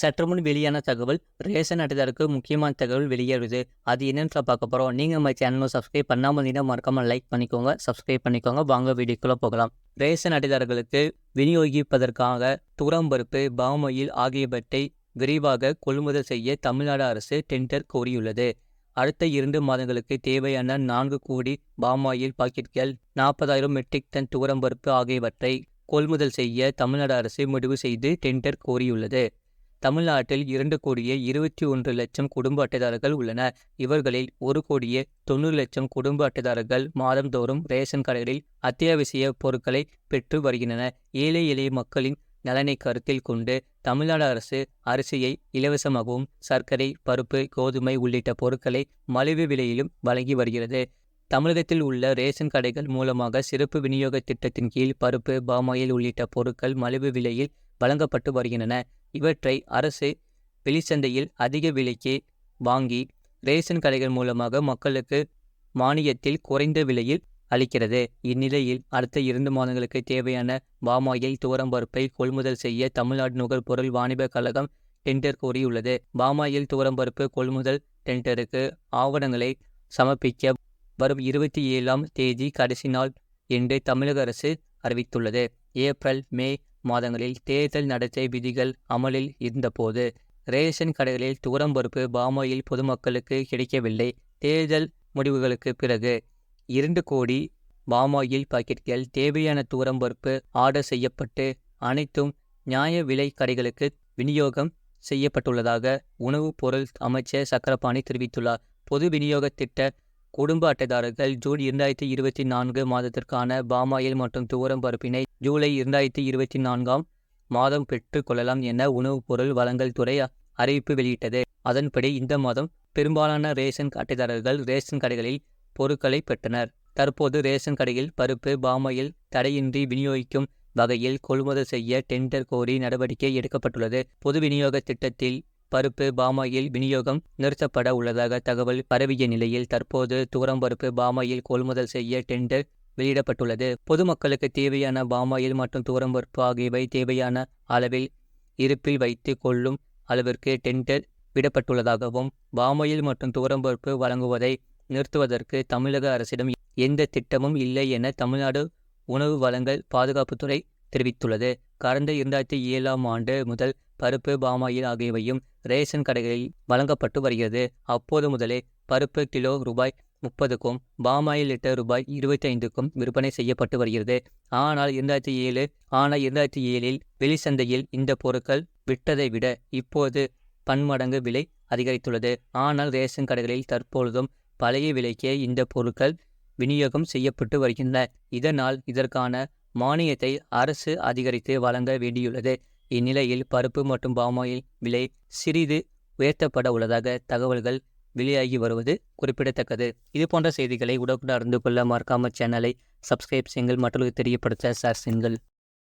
சற்றுமுன் வெளியான தகவல். ரேஷன் அட்டைதாரருக்கு முக்கியமான தகவல் வெளியேறுது. அது என்னன்னு பார்க்க போகிறோம். நீங்கள் நம்ம சேனலை சப்ஸ்கிரைப் பண்ணாமல் இருந்தீங்கன்னா மறக்காமல் லைக் பண்ணிக்கோங்க, சப்ஸ்கிரைப் பண்ணிக்கோங்க. வாங்க வீடியோக்குள்ளே போகலாம். ரேஷன் அட்டைதாரர்களுக்கு விநியோகிப்பதற்காக துவரம்பருப்பு, பாமாயில் ஆகியவற்றை விரைவாக கொள்முதல் செய்ய தமிழ்நாடு அரசு டெண்டர் கோரியுள்ளது. அடுத்த 2 மாதங்களுக்கு தேவையான 4 கோடி பாமாயில் பாக்கெட்கள், 40,000 மெட்ரிக் டன் துவரம்பருப்பு ஆகியவற்றை கொள்முதல் செய்ய தமிழ்நாடு அரசு முடிவு செய்து டெண்டர் கோரியுள்ளது. தமிழ்நாட்டில் 2,21,00,000 குடும்ப அட்டைதாரர்கள் உள்ளனர். இவர்களில் 1,90,00,000 குடும்ப அட்டைதாரர்கள் மாதந்தோறும் ரேஷன் கடைகளில் அத்தியாவசிய பொருட்களை பெற்று வருகின்றனர். ஏழை எளிய மக்களின் நலனை கருத்தில் கொண்டு தமிழ்நாடு அரசு அரிசியை இலவசமாகவும், சர்க்கரை, பருப்பு, கோதுமை உள்ளிட்ட பொருட்களை மலிவு விலையிலும் வழங்கி வருகிறது. தமிழகத்தில் உள்ள ரேஷன் கடைகள் மூலமாக சிறப்பு விநியோக திட்டத்தின் கீழ் பருப்பு, பாமாயில் உள்ளிட்ட பொருட்கள் மலிவு விலையில் வழங்கப்பட்டு வருகின்றன. இவற்றை அரசு வெளிச்சந்தையில் அதிக விலைக்கு வாங்கி ரேஷன் கடைகள் மூலமாக மக்களுக்கு மானியத்தில் குறைந்த விலையில் அளிக்கிறது. இந்நிலையில் அடுத்த 2 மாதங்களுக்கு தேவையான பாமாயில், துவரம்பருப்பை கொள்முதல் செய்ய தமிழ்நாடு நுகர்பொருள் வாணிப கழகம் டெண்டர் கோரியுள்ளது. பாமாயில், துவரம்பருப்பு கொள்முதல் டெண்டருக்கு ஆவணங்களை சமர்ப்பிக்க வரும் 27ஆம் தேதி கடைசி நாள் என்று தமிழக அரசு அறிவித்துள்ளது. ஏப்ரல், மே மாதங்களில் தேர்தல் நடத்தை விதிகள் அமலில் இருந்தபோது ரேஷன் கடைகளில் துவரம்பருப்பு, பாமாயில் பொதுமக்களுக்கு கிடைக்கவில்லை. தேர்தல் முடிவுகளுக்கு பிறகு 2 கோடி பாமாயில் பாக்கெட்கள், தேவையான துவரம்பருப்பு ஆர்டர் செய்யப்பட்டு அனைத்தும் நியாய விலை கடைகளுக்கு விநியோகம் செய்யப்பட்டுள்ளதாக உணவு பொருள் அமைச்சர் சக்கரபாணி தெரிவித்துள்ளார். பொது விநியோக திட்ட குடும்ப அட்டைதாரர்கள் ஜூன் 2024 மாதத்திற்கான பாமாயில் மற்றும் துவரம்பருப்பினை ஜூலை 2024ஆம் மாதம் பெற்று கொள்ளலாம் என உணவுப் பொருள் வழங்கல் துறை அறிவிப்பு வெளியிட்டது. அதன்படி இந்த மாதம் பெரும்பாலான ரேஷன் அட்டைதாரர்கள் ரேஷன் கடைகளில் பொருட்களை பெற்றனர். தற்போது ரேஷன் கடையில் பருப்பு, பாமாயில் தடையின்றி விநியோகிக்கும் வகையில் கொள்முதல் செய்ய டெண்டர் கோரி நடவடிக்கை எடுக்கப்பட்டுள்ளது. பொது விநியோக திட்டத்தில் பருப்பு, பாமாயில் விநியோகம் நிறுத்தப்பட உள்ளதாக தகவல் பரவிய நிலையில் தற்போது துவரம்பருப்பு, பாமாயில் கொள்முதல் செய்ய டெண்டர் வெளியிடப்பட்டுள்ளது. பொதுமக்களுக்கு தேவையான பாமாயில் மற்றும் துவரம்பருப்பு ஆகியவை தேவையான அளவில் இருப்பில் வைத்து கொள்ளும் அளவிற்கு டெண்டர் விடப்பட்டுள்ளதாகவும், பாமாயில் மற்றும் துவரம்பருப்பு வழங்குவதை நிறுத்துவதற்கு தமிழக அரசிடம் எந்த திட்டமும் இல்லை என தமிழ்நாடு உணவு வழங்கல் பாதுகாப்புத்துறை தெரிவித்துள்ளது. கடந்த 2007ஆம் ஆண்டு முதல் பருப்பு, பாமாயில் ஆகியவையும் ரேஷன் கடைகளில் வழங்கப்பட்டு வருகிறது. அப்போது முதலே பருப்பு கிலோ ரூபாய் 30க்கும், பாமாயில் லிட்டர் ரூபாய் 25க்கும் விற்பனை செய்யப்பட்டு வருகிறது. ஆனால் 2007இல் வெளிச்சந்தையில் இந்த பொருட்கள் விற்றதை விட இப்போது பன்மடங்கு விலை அதிகரித்துள்ளது. ஆனால் ரேஷன் கடைகளில் தற்பொழுதும் பழைய விலைக்கே இந்த பொருட்கள் விநியோகம் செய்யப்பட்டு வருகின்றன. இதனால் இதற்கான மானியத்தை அரசு அதிகரித்து வழங்க வேண்டியுள்ளது. இந்நிலையில் பருப்பு மற்றும் பாமாயில் விலை சிறிது உயர்த்தப்பட உள்ளதாக தகவல்கள் வெளியாகி வருவது குறிப்பிடத்தக்கது. இது போன்ற செய்திகளை உடனுக்குடன் அறிந்து கொள்ள மறக்காம சேனலை சப்ஸ்கிரைப் செய்யுங்கள், மற்றவர்களுக்கு தெரியப்படுத்த ஷேர் செய்யுங்கள்.